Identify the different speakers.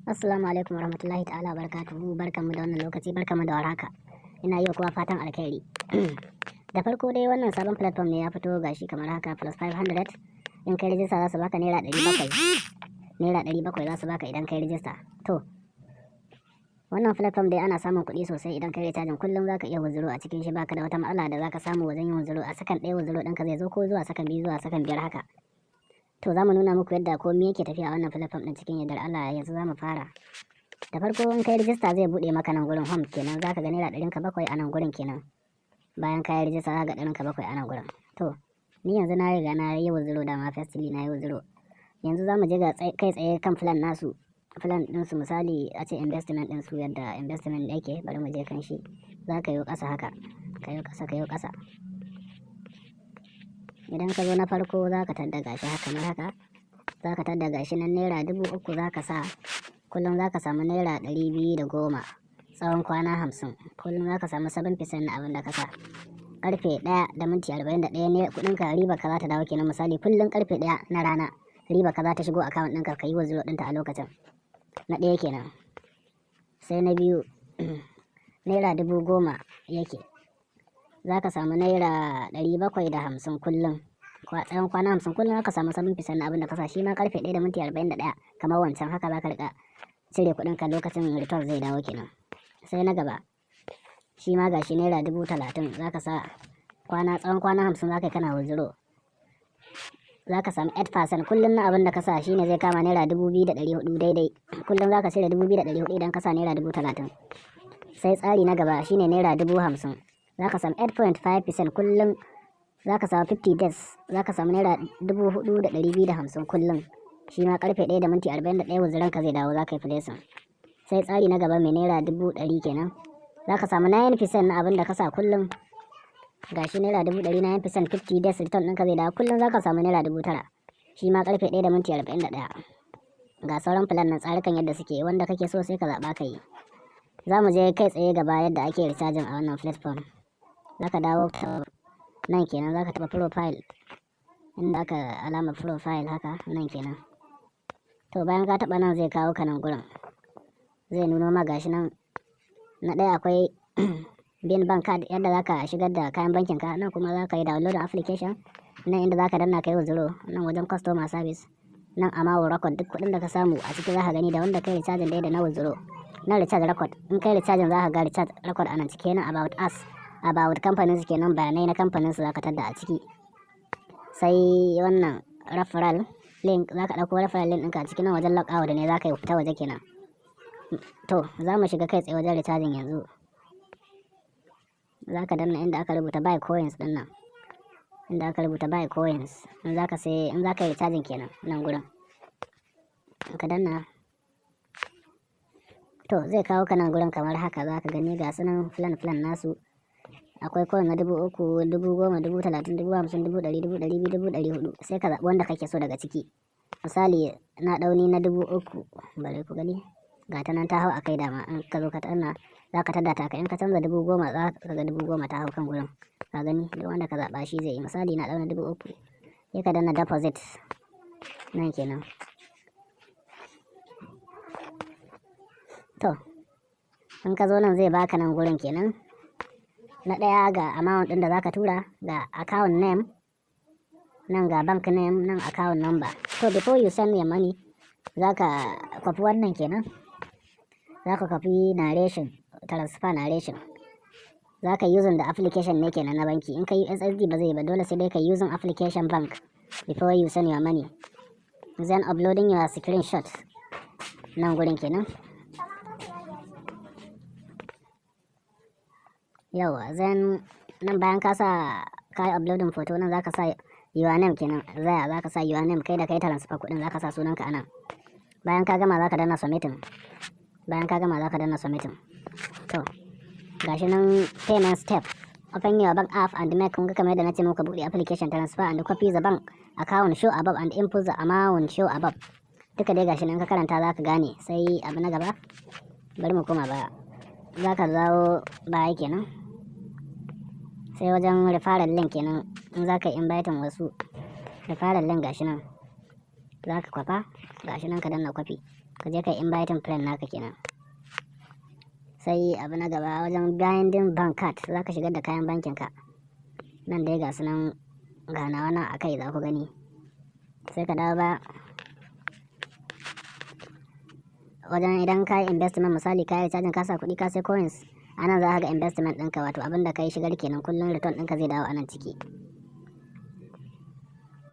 Speaker 1: Assalamu alaikum warahmatullahi ta'ala barakatuhu, barkanmu da wannan lokaci, barkanmu da warhaka. Ina yi wa kowa fatan alkhairi. Da farko dai wannan sabon platform ne ya fito gashi kamar haka plus 500. In kai rijista za su baka naira 700. Naira 700 za su baka idan kai rijista. To wannan platform dai ana samun kuɗi sosai idan kai recharging kullum zaka iya wuzuro a cikin shi, baka da wata matsala da zaka samu wajen yin wuzuro. A sakan ɗaya wuzuro ɗinka zai zo ko zuwa sakan 2 zuwa sakan 5 haka. To za mu nuna muku yadda komai yake tafiya a wannan platform ɗin cikin yardar Allah. Yanzu za mu fara. Da farko in kai rijista zai buɗe maka nan gurin home kenan, zaka ga naira 700 a nan gurin kenan. Bayan ka yi rijista zaka ga 700 a nan gurin. To ni yanzu na riga na yi wuzuro da ma firstly na yi wuzuro. Yanzu za mu je ga kai tsaye kan plan nasu. Plan ɗinsu misali a ce investment ɗinsu yadda investment yake, bari mu je kan shi. Za ka yi ƙasa haka, ka yi ƙasa, ka yi ƙasa. Idan ka zo na farko za ka tadda gashi haka kamar haka. Za ka tadda gashi nan naira 3000 za ka sa. Kullum za ka samu naira 210 tsawon kwana 50. Kullum za ka samu 7% na abin da ka sa. Karfe 1:41 ne kuɗinka riba ka za ta dawo kenan. Misali kullum karfe 1 na rana riba ka za ta shigo account ɗinka, ka yi wuzuro ɗinta a lokacin. Na ɗaya kenan. Sai na biyu naira 10,000 yake. Za ka samu naira 750 kullum. Tsawon kwana 50 kullum za ka samu 7% na abin da ka sa. Shi ma karfe 1:41 kamar wancan haka za ka riƙa cire kuɗinka lokacin return zai dawo kenan. Sai na gaba shi ma gashi naira 30,000 za ka sa tsawon kwana 50 za ka yi kana wuzuro. Za ka samu 8% kullum na abin da ka sa, shine zai kama naira 2,400 daidai. Kullum za ka cire 2,400 idan ka sa naira 30,000. Sai tsari na gaba shine naira 50,000. Za ka samu 8.5% kullum. Za ka samu 50 days. Za ka samu naira 4,250 kullum. Shi ma karfe 1:41 wuzuron ka zai dawo, za ka yi placing. Sai tsari na gaba mai naira 100,000 kenan. Za ka samu 9% na abin da ka sa kullum. Gashi naira 100,000 9% 50 days return ɗinka zai dawo. Kullum za ka samu naira 9,000. Shi ma karfe 1:41. Ga sauran plan na tsarukan yadda suke, wanda kake so sai ka zaɓa ka yi. Za mu je kai tsaye gaba yadda ake recharging a wannan platform. Za ka dawo nan kenan, za ka taɓa profile inda aka alama profile haka nan kenan. To bayan ka taɓa nan zai kawo ka nan gurin. Zai nuno ma gashi nan. Na ɗaya akwai bin bank card yadda za ka shigar da kayan bankin ka. Nan kuma za ka yi downloading application. Nan inda za ka danna ka yi wuzuro. Nan wajen customer service. Nan amount record, duk kuɗin da ka samu a ciki za ka gani da wanda kai recharging dai da na wuzuro. Nan recharge record. In kai recharging za ka ga recharge record a nan ciki. Nan about us, about kamfanin su kenan, bayanai na kamfanin su za ka tadda a ciki. Sai wannan referral link, za ka ɗauko referral link ɗinka a ciki. Nan wajen log out ne za ka yi fita waje kenan. To za mu shiga kai tsaye wajen recharging yanzu. Za ka danna inda aka rubuta buy coins ɗin nan. Inda aka rubuta buy coins. In za ka yi recharging kenan nan gurin. Ka danna. To zai kawo ka nan gurin kamar haka, za ka gani ga sunan plan nasu. Akwai coin na 3,000, 10,000, 30,000, 50,000, 100,000, 200,000, 400. Sai ka zaɓi wanda kake so daga ciki. Misali na ɗauni na 3,000. Bari ku gani. Ga ta nan ta hau a kai dama. In ka zo ka danna za ka tadda ta ka. In ka canza 10,000 za ka ga 10,000 ta hau kan gurin. Ka gani duk wanda ka zaɓa shi zai yi. Misali na ɗauna 3,000. Sai ka danna deposit nan kenan. To in ka zo nan zai baka nan gurin kenan. Na ɗaya ga amount ɗin da za ka tura, ga account name, nan ga bank name, nan account number. So before you send your money za ka kwafi wannan kenan. Za ka kwafi narration, transfer narration. Za ka using da application ne kenan na banki. In ka yi USSD ba zai ba, dole sai dai ka using application bank before you send your money. Then uploading your screenshot nan gurin kenan. Yawa then nan bayan ka yi uploading photo nan za ka sa your name kenan. Za ka sa your name, kai da kai transfer kuɗin za ka sa sunanka anan. Bayan ka gama za ka danna submitting. To gashi nan payment step. Open your bank app and make, kun ga kamar yadda na ce muka buɗe application transfer and copy the bank account show above and input the amount show above. Duka dai gashi nan ka karanta za ka gane. Sai abu na gaba, bari mu koma baya. Za ka zawo baya kenan. Sai wajen referral link kenan. In za ka yi inviting wasu, referral link gashi nan. Za ka kwafa, gashi nan ka danna kwafi. ka je kai inviting friend naka kenan. Sai abu na gaba wajen binding bank card za ka shigar da kayan bankin ka. Nan dai ga sunan ga nawa nan akai za ku gani. Sai ka dawo ba wajen idan ka yi investment misali ka yi cajin ka sa kuɗi ka sai coins, anan za ka ga investment ɗinka wato abin da ka yi shigar kenan kullum return ɗinka zai dawo anan ciki.